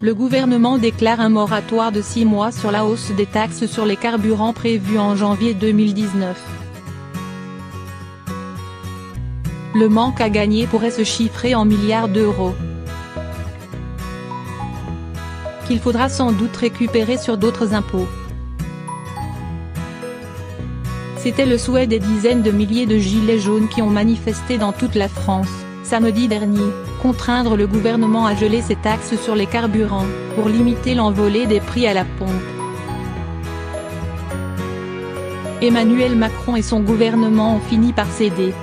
le gouvernement déclare un moratoire de 6 mois sur la hausse des taxes sur les carburants prévue en janvier 2019. Le manque à gagner pourrait se chiffrer en milliards d'euros, qu'il faudra sans doute récupérer sur d'autres impôts. C'était le souhait des dizaines de milliers de gilets jaunes qui ont manifesté dans toute la France, samedi dernier, contraindre le gouvernement à geler ses taxes sur les carburants, pour limiter l'envolée des prix à la pompe. Emmanuel Macron et son gouvernement ont fini par céder.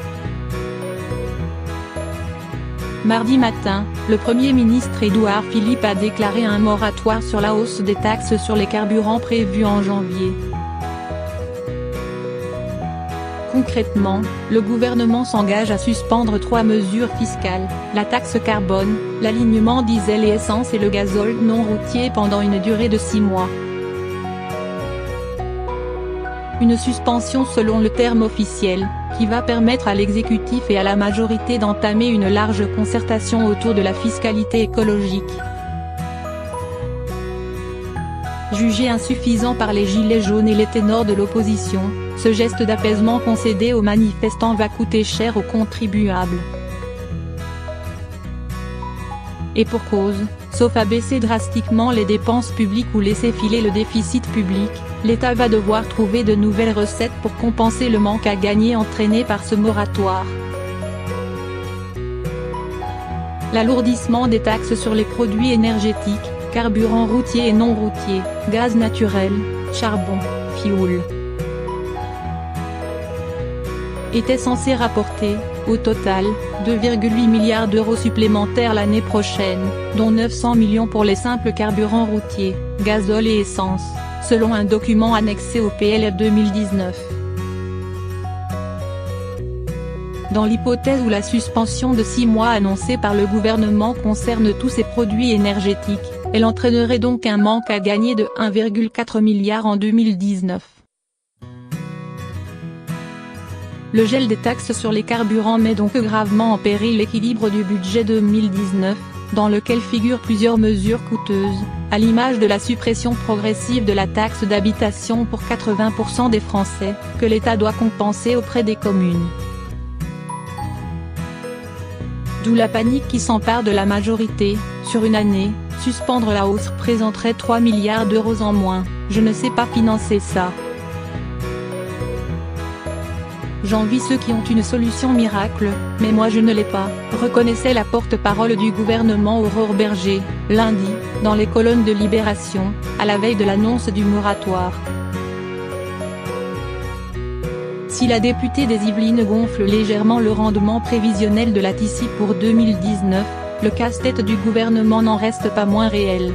Mardi matin, le Premier ministre Édouard Philippe a déclaré un moratoire sur la hausse des taxes sur les carburants prévue en janvier. Concrètement, le gouvernement s'engage à suspendre 3 mesures fiscales, la taxe carbone, l'alignement diesel et essence et le gazole non routier pendant une durée de 6 mois. Une suspension selon le terme officiel, qui va permettre à l'exécutif et à la majorité d'entamer une large concertation autour de la fiscalité écologique. Jugé insuffisant par les gilets jaunes et les ténors de l'opposition, ce geste d'apaisement concédé aux manifestants va coûter cher aux contribuables. Et pour cause, sauf à baisser drastiquement les dépenses publiques ou laisser filer le déficit public, l'État va devoir trouver de nouvelles recettes pour compenser le manque à gagner entraîné par ce moratoire. L'alourdissement des taxes sur les produits énergétiques, carburants routiers et non routiers, gaz naturel, charbon, fioul, était censé rapporter, au total, 2,8 milliards d'euros supplémentaires l'année prochaine, dont 900 millions pour les simples carburants routiers, gazole et essence, selon un document annexé au PLF 2019. Dans l'hypothèse où la suspension de 6 mois annoncée par le gouvernement concerne tous ces produits énergétiques, elle entraînerait donc un manque à gagner de 1,4 milliard en 2019. Le gel des taxes sur les carburants met donc gravement en péril l'équilibre du budget 2019, dans lequel figurent plusieurs mesures coûteuses, à l'image de la suppression progressive de la taxe d'habitation pour 80% des Français, que l'État doit compenser auprès des communes. D'où la panique qui s'empare de la majorité. Sur une année, suspendre la hausse présenterait 3 milliards d'euros en moins. Je ne sais pas financer ça. J'envie ceux qui ont une solution miracle, mais moi je ne l'ai pas, reconnaissait la porte-parole du gouvernement Aurore Bergé, lundi, dans les colonnes de Libération, à la veille de l'annonce du moratoire. Si la députée des Yvelines gonfle légèrement le rendement prévisionnel de la TICI pour 2019, le casse-tête du gouvernement n'en reste pas moins réel.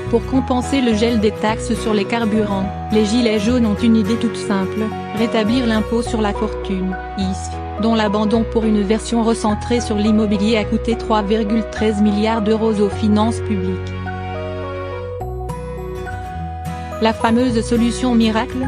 Pour compenser le gel des taxes sur les carburants, les gilets jaunes ont une idée toute simple, rétablir l'impôt sur la fortune, ISF, dont l'abandon pour une version recentrée sur l'immobilier a coûté 3,13 milliards d'euros aux finances publiques. La fameuse solution miracle,